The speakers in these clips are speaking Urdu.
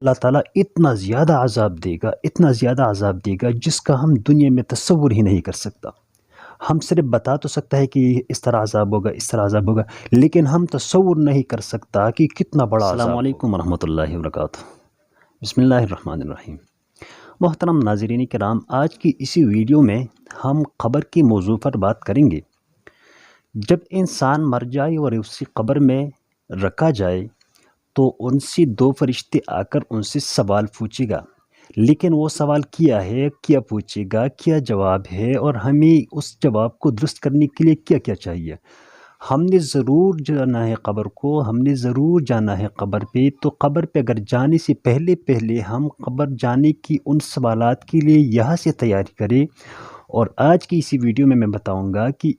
اللہ تعالیٰ اتنا زیادہ عذاب دے گا، اتنا زیادہ عذاب دے گا جس کا ہم دنیا میں تصور ہی نہیں کر سکتا۔ ہم صرف بتا تو سکتا ہے کہ اس طرح عذاب ہوگا، اس طرح عذاب ہوگا، لیکن ہم تصور نہیں کر سکتا کہ کتنا بڑا عذاب ہوگا۔ السلام علیکم ورحمۃ اللہ وبرکاتہ۔ بسم اللہ الرحمن الرحیم۔ محترم ناظرین کرام، آج کی اسی ویڈیو میں ہم قبر کے موضوع پر بات کریں گے۔ جب انسان مر جائے اور اسی قبر میں رکھا جائے تو ان سے دو فرشتے آ کر ان سے سوال پوچھے گا، لیکن وہ سوال کیا ہے، کیا پوچھے گا، کیا جواب ہے، اور ہمیں اس جواب کو درست کرنے کے لیے کیا کیا چاہیے۔ ہم نے ضرور جانا ہے قبر کو، ہم نے ضرور جانا ہے قبر پہ۔ تو قبر پہ اگر جانے سے پہلے ہم قبر جانے کی ان سوالات کے لیے یہاں سے تیاری کریں، اور آج کی اسی ویڈیو میں بتاؤں گا کہ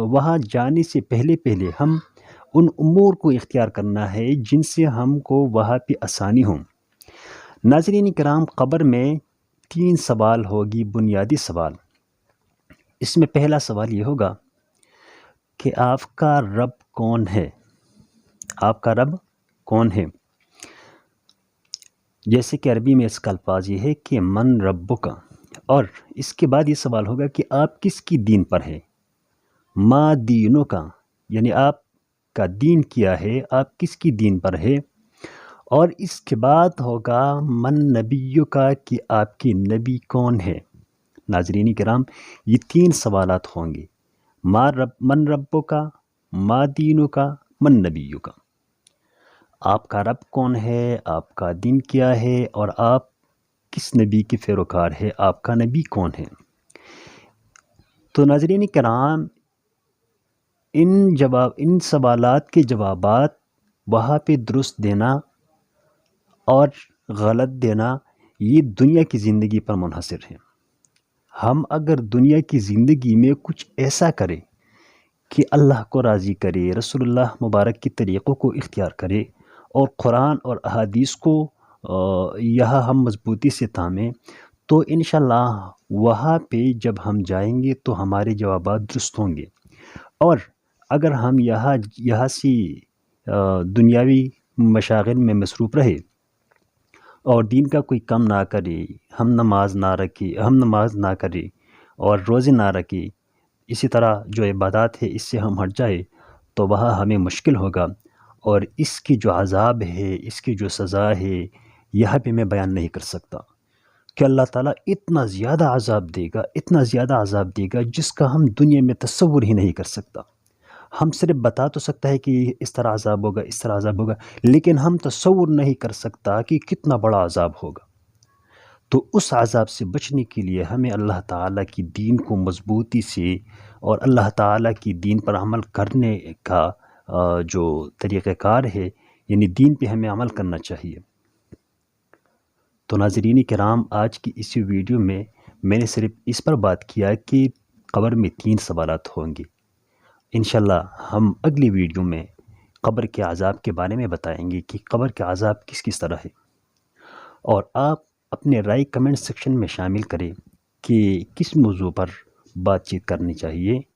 وہاں جانے سے پہلے ہم ان امور کو اختیار کرنا ہے جن سے ہم کو وہاں پہ آسانی ہو۔ ناظرین کرام، قبر میں 3 سوال ہوگی، بنیادی سوال۔ اس میں پہلا سوال یہ ہوگا کہ آپ کا رب کون ہے؟ آپ کا رب کون ہے؟ جیسے کہ عربی میں اس کا الفاظ یہ ہے کہ من ربک، اور اس کے بعد یہ سوال ہوگا کہ آپ کس کی دین پر ہے؟ ما دینوں کا، یعنی آپ کا دین کیا ہے، آپ کس کی دین پر ہے؟ اور اس کے بعد ہوگا من نبیوں کا، کہ آپ کی نبی کون ہے؟ ناظرین کرام، یہ 3 سوالات ہوں گے، من ربوں کا، ما دینوں کا، من نبیوں کا۔ آپ کا رب کون ہے، آپ کا دین کیا ہے، اور آپ کس نبی کے پیروکار ہے، آپ کا نبی کون ہے؟ تو ناظرین کرام، ان سوالات کے جوابات وہاں پہ درست دینا اور غلط دینا یہ دنیا کی زندگی پر منحصر ہے۔ ہم اگر دنیا کی زندگی میں کچھ ایسا کریں کہ اللہ کو راضی کرے، رسول اللہ مبارک کے طریقوں کو اختیار کرے، اور قرآن اور احادیث کو یہاں ہم مضبوطی سے تھامیں، تو انشاءاللہ وہاں پہ جب ہم جائیں گے تو ہمارے جوابات درست ہوں گے۔ اور اگر ہم یہاں سے دنیاوی مشاغل میں مصروف رہے اور دین کا کوئی کم نہ کرے، ہم نماز نہ کرے اور روزے نہ رکھے، اسی طرح جو عبادات ہے اس سے ہم ہٹ جائے، تو وہاں ہمیں مشکل ہوگا، اور اس کی جو عذاب ہے، اس کی جو سزا ہے، یہاں پہ میں بیان نہیں کر سکتا کہ اللہ تعالیٰ اتنا زیادہ عذاب دے گا، اتنا زیادہ عذاب دے گا جس کا ہم دنیا میں تصور ہی نہیں کر سکتا۔ ہم صرف بتا تو سکتا ہے کہ اس طرح عذاب ہوگا، اس طرح عذاب ہوگا، لیکن ہم تصور نہیں کر سکتا کہ کتنا بڑا عذاب ہوگا۔ تو اس عذاب سے بچنے کے لیے ہمیں اللہ تعالیٰ کی دین کو مضبوطی سے اور اللہ تعالیٰ کی دین پر عمل کرنے کا جو طریقہ کار ہے، یعنی دین پہ ہمیں عمل کرنا چاہیے۔ تو ناظرین کرام، آج کی اسی ویڈیو میں نے صرف اس پر بات کیا کہ قبر میں 3 سوالات ہوں گے۔ انشاءاللہ ہم اگلی ویڈیو میں قبر کے عذاب کے بارے میں بتائیں گے کہ قبر کا عذاب کس طرح ہے، اور آپ اپنے رائے کمنٹ سیکشن میں شامل کریں کہ کس موضوع پر بات چیت کرنی چاہیے۔